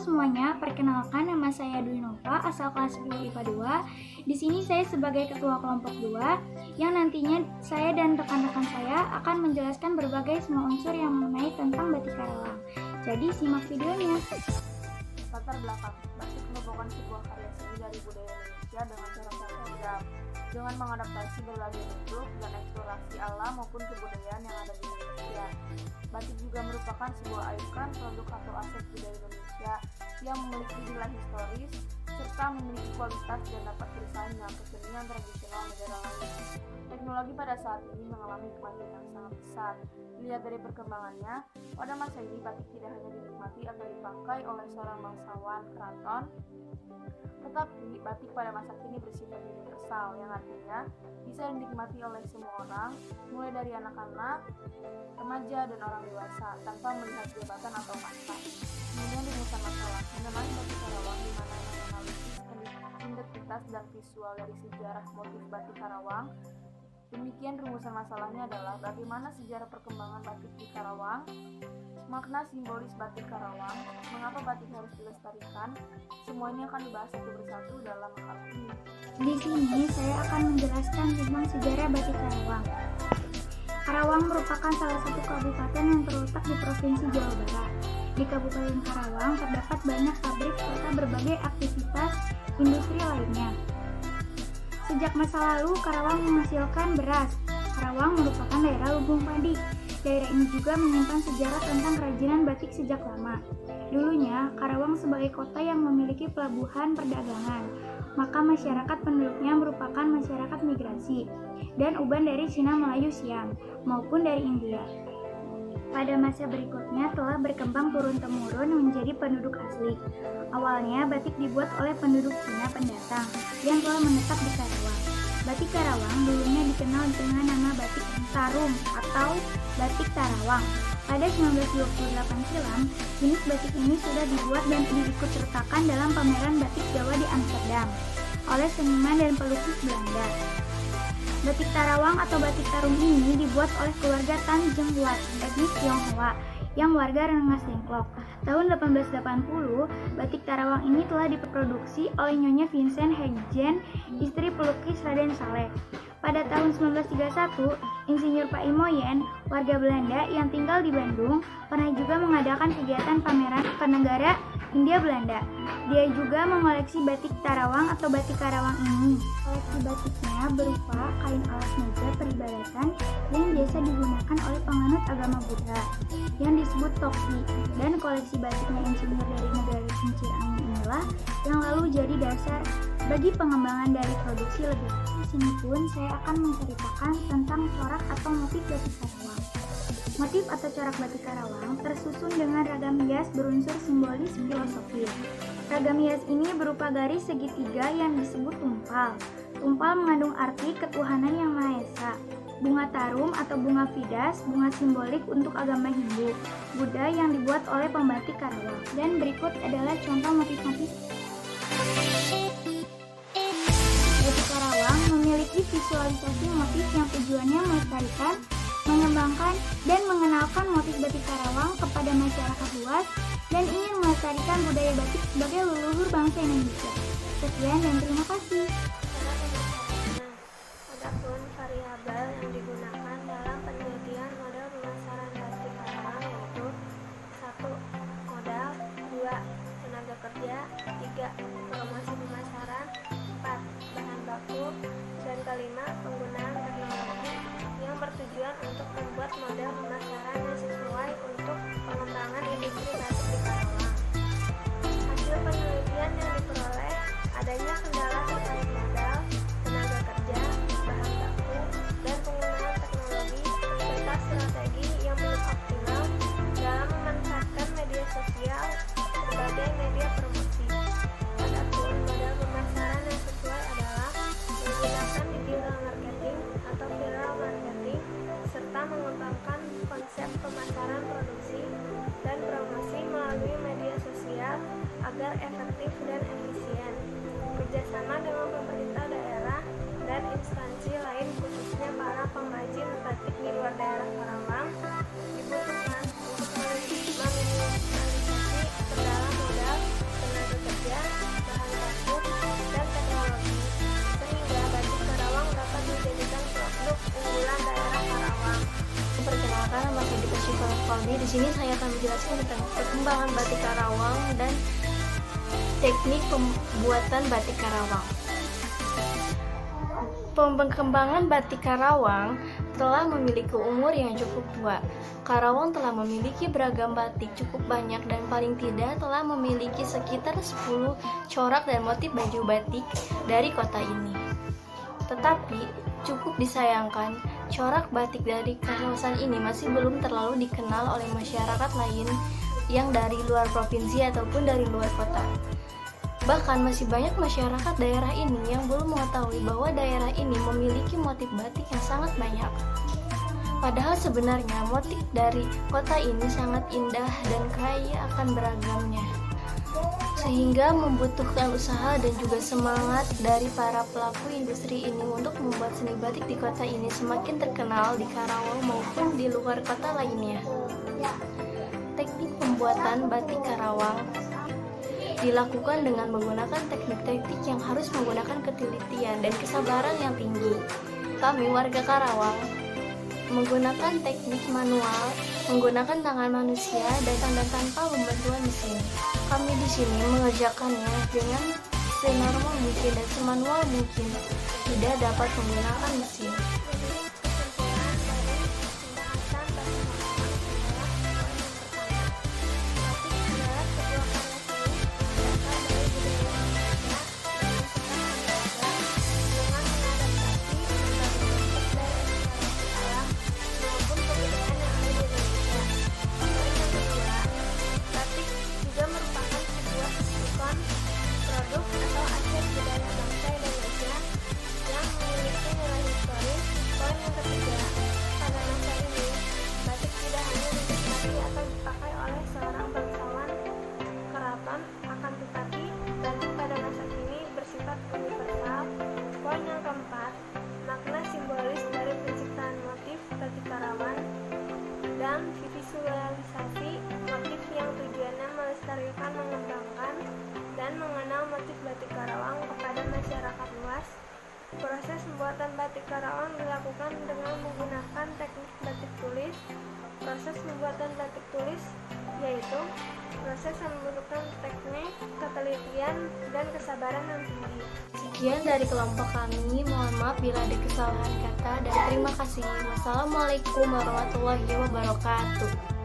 semuanya, perkenalkan nama saya Dwi Nova, asal kelas 10 IPA 2. Di sini saya sebagai ketua kelompok 2, yang nantinya saya dan rekan-rekan saya akan menjelaskan berbagai semua unsur yang mengenai tentang batik Karawang. Jadi simak videonya. Latar belakang, batik merupakan sebuah karya seni dari budaya Indonesia dengan cara-cara beragam, dengan mengadaptasi berbagai bentuk dan eksplorasi alam maupun kebudayaan yang ada di Indonesia. Batik juga merupakan sebuah ikon, produk atau aset budaya Indonesia yang memiliki nilai historis serta memiliki kualitas dan dapat bersaing dengan kesenian tradisional negara lain. Teknologi pada saat ini mengalami kemajuan yang sangat besar. Dilihat dari perkembangannya, pada masa ini batik tidak hanya dinikmati atau dipakai oleh seorang bangsawan keraton, tetapi batik pada masa kini bersifat universal, yang artinya bisa dinikmati oleh semua orang, mulai dari anak-anak, remaja, dan orang dewasa, tanpa melihat jabatan atau kasta. Kemudian rumusan masalah mengenai batik Karawang, di mana yang menganalisis identitas dan visual dari sejarah motif batik Karawang. Demikian rumusan masalahnya adalah bagaimana sejarah perkembangan batik di Karawang, makna simbolis batik Karawang, mengapa batik harus dilestarikan. Semuanya akan dibahas satu persatu dalam hal ini. Di sini saya akan menjelaskan tentang sejarah batik Karawang. Karawang merupakan salah satu kabupaten yang terletak di Provinsi Jawa Barat. Di Kabupaten Karawang terdapat banyak pabrik serta berbagai aktivitas industri lainnya. Sejak masa lalu, Karawang menghasilkan beras. Karawang merupakan daerah lumbung padi. Daerah ini juga menyimpan sejarah tentang kerajinan batik sejak lama. Dulunya, Karawang sebagai kota yang memiliki pelabuhan perdagangan, maka masyarakat penduduknya merupakan masyarakat migrasi dan uban dari Cina Melayu Siam maupun dari India. Pada masa berikutnya telah berkembang turun-temurun menjadi penduduk asli. Awalnya batik dibuat oleh penduduk Cina pendatang yang telah menetap di Karawang. Batik Karawang dulunya dikenal dengan nama batik Tarum atau batik Tarawang. Pada 1928 silam, jenis batik ini sudah dibuat dan diikut sertakan dalam pameran batik Jawa di Amsterdam oleh seniman dan pelukis Belanda. Batik Tarawang atau batik Tarum ini dibuat oleh keluarga Tan Jeng Wat, etnis Tionghoa, yang warga Rengas Dengklok. Tahun 1880, batik Tarawang ini telah diproduksi oleh Nyonya Vincent Heggen, istri pelukis Raden Saleh. Pada tahun 1931, Insinyur Pak Imoyen, warga Belanda yang tinggal di Bandung, pernah juga mengadakan kegiatan pameran ke negara Hindia Belanda. Dia juga mengoleksi batik Tarawang atau batik Karawang ini. Koleksi batiknya berupa kain alas meja peribadatan yang biasa digunakan oleh penganut agama Buddha yang disebut toksi, dan koleksi batiknya insinyur dari negara kincir angin inilah yang lalu jadi dasar bagi pengembangan dari produksi lebih. Di sini pun saya akan menceritakan tentang corak atau motif batik Karawang. Motif atau corak batik Karawang tersusun dengan ragam hias berunsur simbolis filosofis. Ragam hias ini berupa garis segitiga yang disebut tumpal. Tumpal mengandung arti ketuhanan yang Maha Esa. Bunga tarum atau bunga fidas, bunga simbolik untuk agama Hindu, Buddha yang dibuat oleh pembatik Karawang. Dan berikut adalah contoh motif-motif. Batik Karawang memiliki visualisasi motif yang tujuannya melestarikan, mengembangkan, dan mengenalkan motif batik Karawang kepada masyarakat luas dan ingin melestarikan budaya batik sebagai leluhur bangsa Indonesia. Sekian dan terima kasih. Adapun variabel yang digunakan dalam penelitian model pemasaran batik Karawang yaitu 1. Modal, 2. Tenaga kerja, 3. Promosi pemasaran, 4. Bahan baku, dan kelima penggunaan teknologi yang bertujuan untuk membuat model pemasaran yang sesuai untuk pengembangan industri batik di Karawang. Hasil penelitian yang diperoleh adanya kendala terkait modal, tenaga kerja, bahan baku, dan penggunaan teknologi Sabita Syifa Faldi. Di sini saya akan menjelaskan tentang perkembangan batik Karawang dan teknik pembuatan batik Karawang. Perkembangan batik Karawang telah memiliki umur yang cukup tua. Karawang telah memiliki beragam batik cukup banyak dan paling tidak telah memiliki sekitar 10 corak dan motif baju batik dari kota ini. Tetapi cukup disayangkan, corak batik dari kawasan ini masih belum terlalu dikenal oleh masyarakat lain yang dari luar provinsi ataupun dari luar kota. Bahkan masih banyak masyarakat daerah ini yang belum mengetahui bahwa daerah ini memiliki motif batik yang sangat banyak. Padahal sebenarnya motif dari kota ini sangat indah dan kaya akan beragamnya, sehingga membutuhkan usaha dan juga semangat dari para pelaku industri ini untuk membuat seni batik di kota ini semakin terkenal di Karawang maupun di luar kota lainnya. Teknik pembuatan batik Karawang dilakukan dengan menggunakan teknik-teknik yang harus menggunakan ketelitian dan kesabaran yang tinggi. Kami warga Karawang menggunakan teknik manual, menggunakan tangan manusia dan tanpa bantuan mesin. Kami di sini mengerjakannya dengan senormal mungkin dan semanual mungkin, tidak dapat menggunakan mesin. Dan visualisasi motif yang tujuannya melestarikan, mengembangkan, dan mengenal motif batik Karawang kepada masyarakat luas. Proses pembuatan batik Karawang dilakukan dengan menggunakan teknik batik tulis. Proses pembuatan batik tulis yaitu proses yang membutuhkan teknik, ketelitian, dan kesabaran yang tinggi. Sekian dari kelompok kami, mohon maaf bila ada kesalahan kata dan terima kasih. Wassalamualaikum warahmatullahi wabarakatuh.